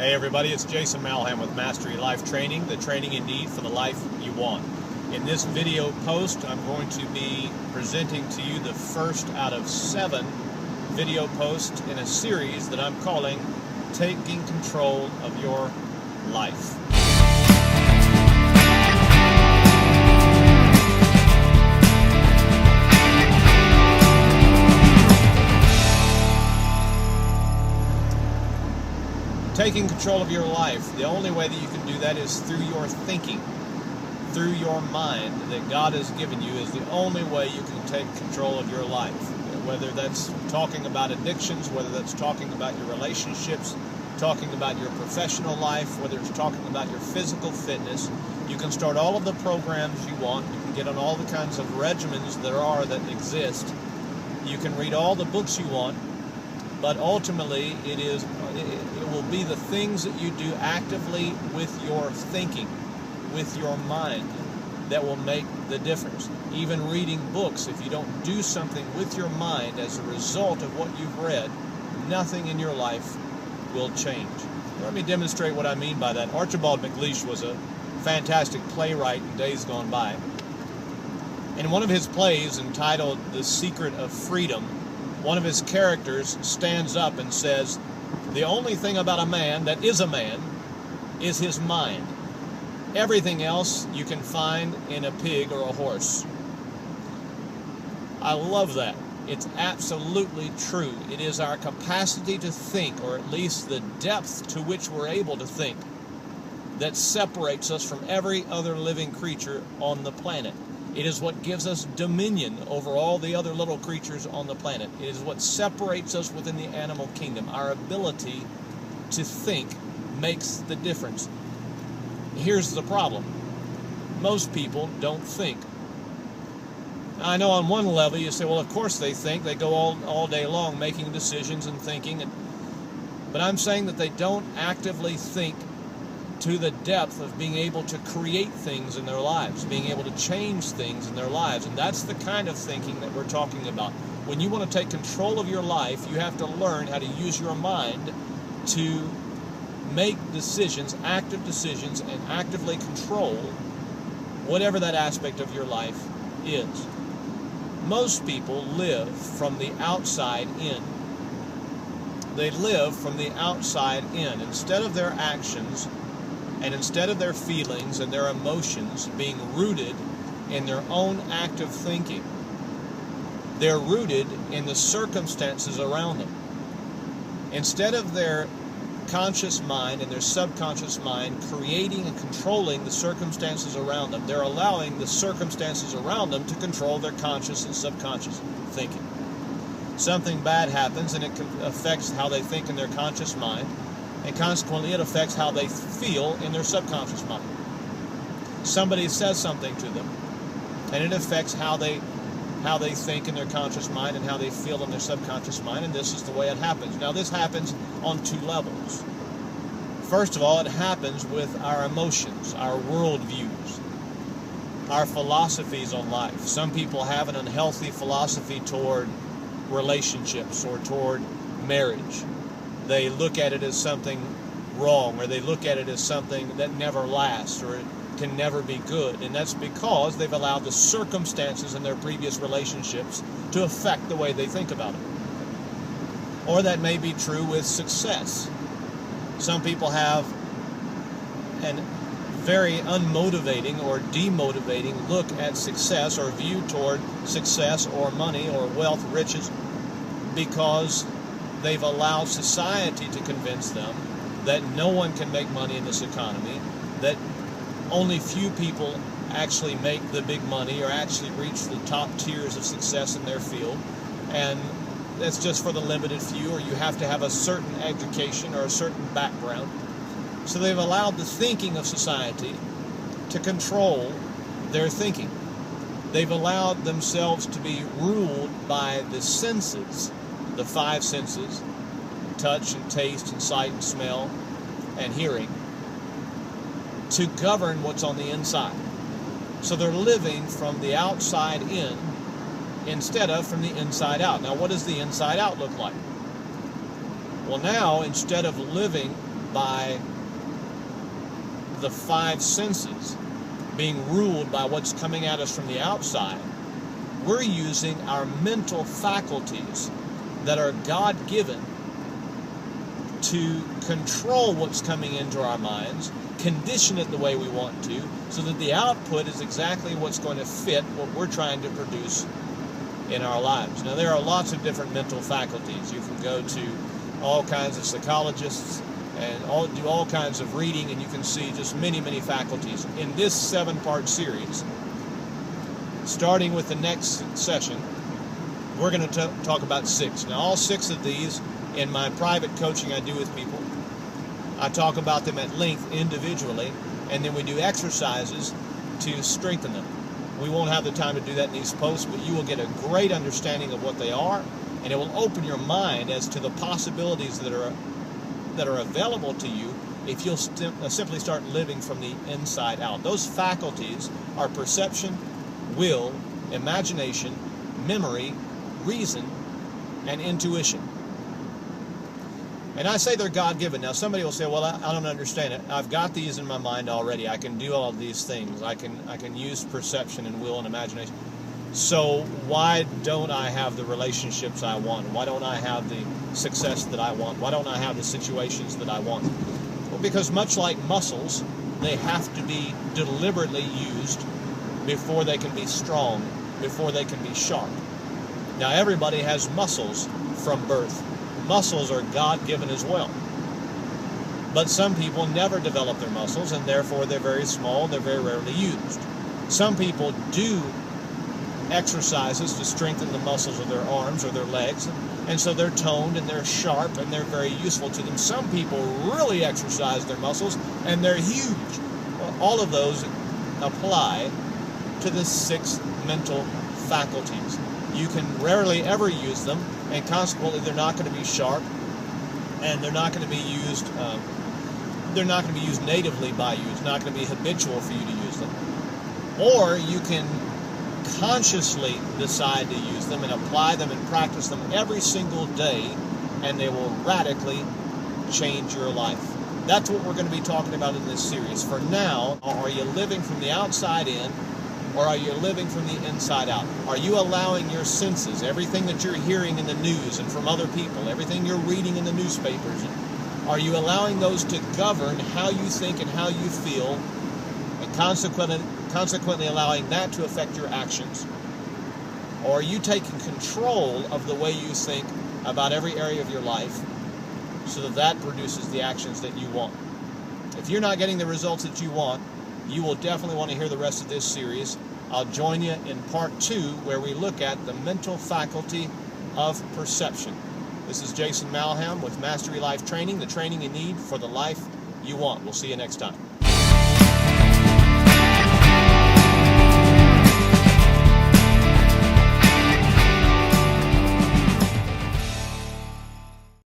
Hey everybody, it's Jason Malham with Mastery Life Training, the training indeed for the life you want. In this video post, I'm going to be presenting to you the first out of 7 video posts in a series that I'm calling Taking Control of Your Life. Taking control of your life, the only way that you can do that is through your thinking, through your mind that God has given you is the only way you can take control of your life. Whether that's talking about addictions, whether that's talking about your relationships, talking about your professional life, whether it's talking about your physical fitness, you can start all of the programs you want. You can get on all the kinds of regimens that exist. You can read all the books you want. But ultimately, it will be the things that you do actively with your thinking, with your mind, that will make the difference. Even reading books, if you don't do something with your mind as a result of what you've read, nothing in your life will change. Let me demonstrate what I mean by that. Archibald MacLeish was a fantastic playwright in days gone by. In one of his plays entitled The Secret of Freedom, one of his characters stands up and says, "The only thing about a man that is a man is his mind. Everything else you can find in a pig or a horse." I love that. It's absolutely true. It is our capacity to think, or at least the depth to which we're able to think, that separates us from every other living creature on the planet. It is what gives us dominion over all the other little creatures on the planet. It is what separates us within the animal kingdom. Our ability to think makes the difference. Here's the problem. Most people don't think. I know on one level you say, well, of course they think. They go all day long making decisions and thinking. But I'm saying that they don't actively think to the depth of being able to create things in their lives, being able to change things in their lives. And that's the kind of thinking that we're talking about. When you want to take control of your life, you have to learn how to use your mind to make decisions, active decisions, and actively control whatever that aspect of your life is. Most people live from the outside in. They live from the outside in. Instead of their actions, and instead of their feelings and their emotions being rooted in their own active thinking, they're rooted in the circumstances around them. Instead of their conscious mind and their subconscious mind creating and controlling the circumstances around them, they're allowing the circumstances around them to control their conscious and subconscious thinking. Something bad happens and it affects how they think in their conscious mind, and consequently it affects how they feel in their subconscious mind. Somebody says something to them, and it affects how they think in their conscious mind and how they feel in their subconscious mind, and this is the way it happens. Now this happens on 2 levels. First of all, it happens with our emotions, our worldviews, our philosophies on life. Some people have an unhealthy philosophy toward relationships or toward marriage. They look at it as something wrong, or they look at it as something that never lasts, or it can never be good. And that's because they've allowed the circumstances in their previous relationships to affect the way they think about it. Or that may be true with success. Some people have a very unmotivating or demotivating look at success, or view toward success or money or wealth, riches, because they've allowed society to convince them that no one can make money in this economy, that only few people actually make the big money or actually reach the top tiers of success in their field, and that's just for the limited few, or you have to have a certain education or a certain background. So they've allowed the thinking of society to control their thinking. They've allowed themselves to be ruled by the senses, the 5 senses, touch and taste and sight and smell and hearing, to govern what's on the inside. So they're living from the outside in instead of from the inside out. Now, what does the inside out look like? Well, now, instead of living by the five senses, being ruled by what's coming at us from the outside, we're using our mental faculties that are God-given to control what's coming into our minds, condition it the way we want to, so that the output is exactly what's going to fit what we're trying to produce in our lives. Now, there are lots of different mental faculties. You can go to all kinds of psychologists and do all kinds of reading, and you can see just many, many faculties. In this 7-part series, starting with the next session, we're going to talk about 6. Now, all 6 of these, in my private coaching I do with people, I talk about them at length individually, and then we do exercises to strengthen them. We won't have the time to do that in these posts, but you will get a great understanding of what they are, and it will open your mind as to the possibilities that are available to you if you'll simply start living from the inside out. Those faculties are perception, will, imagination, memory, reason, and intuition. And I say they're God-given. Now, somebody will say, well, I don't understand it. I've got these in my mind already. I can do all of these things. I can use perception and will and imagination. So why don't I have the relationships I want? Why don't I have the success that I want? Why don't I have the situations that I want? Well, because much like muscles, they have to be deliberately used before they can be strong, before they can be sharp. Now, everybody has muscles from birth. Muscles are God-given as well. But some people never develop their muscles, and therefore they're very small, they're very rarely used. Some people do exercises to strengthen the muscles of their arms or their legs, and so they're toned and they're sharp and they're very useful to them. Some people really exercise their muscles and they're huge. Well, all of those apply to the 6 mental faculties. You can rarely ever use them, and consequently they're not going to be sharp, and they're not going to be used. They're not going to be used natively by you. It's not going to be habitual for you to use them. Or you can consciously decide to use them and apply them and practice them every single day, and they will radically change your life. That's what we're going to be talking about in this series. For now, are you living from the outside in, or are you living from the inside out? Are you allowing your senses, everything that you're hearing in the news and from other people, everything you're reading in the newspapers, are you allowing those to govern how you think and how you feel, and consequently allowing that to affect your actions? Or are you taking control of the way you think about every area of your life so that that produces the actions that you want? If you're not getting the results that you want, you will definitely want to hear the rest of this series. I'll join you in part 2, where we look at the mental faculty of perception. This is Jason Malham with Mastery Life Training, the training you need for the life you want. We'll see you next time.